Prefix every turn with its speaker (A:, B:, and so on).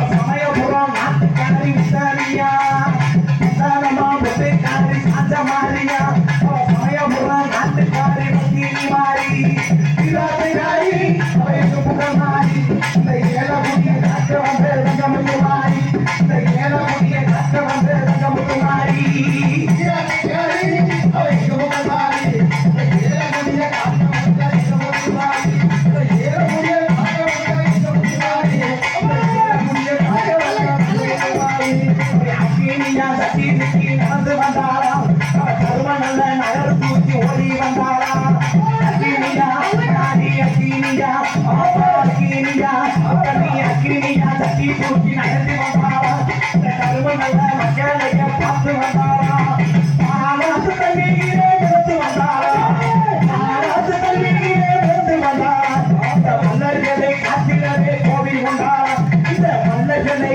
A: சமயபுரம் நாட்டுக்காரி உத்தாரியா மாரியா சமயபுரம் நாட்டுக்காரி பத்தினி மாறி மாறி மாறி இந்த ஏழகுடிய காக்க வந்து ரங்கமுத்து மாறி இந்த ஏழகுடிய காக்க வந்து ரங்கமுத்து மாறி நடந்து வந்தாரா கரும நல்ல நகர் தூக்கி ஓடி வந்தாரா அக்கினியா அக்கினியா அக்கினியா அக்கினியா தட்டி தூக்கி நடந்து வந்தாரா கரும நல்ல மக்களை பார்த்து வந்தாரா ஆராசு தண்ணீரே எடுத்து வந்தாரா ஆராசு தண்ணீரே எடுத்து வந்தாரா இந்த மல்லர்களை காத்திரவே கோவில் கொண்டாரா இந்த மல்லர்களை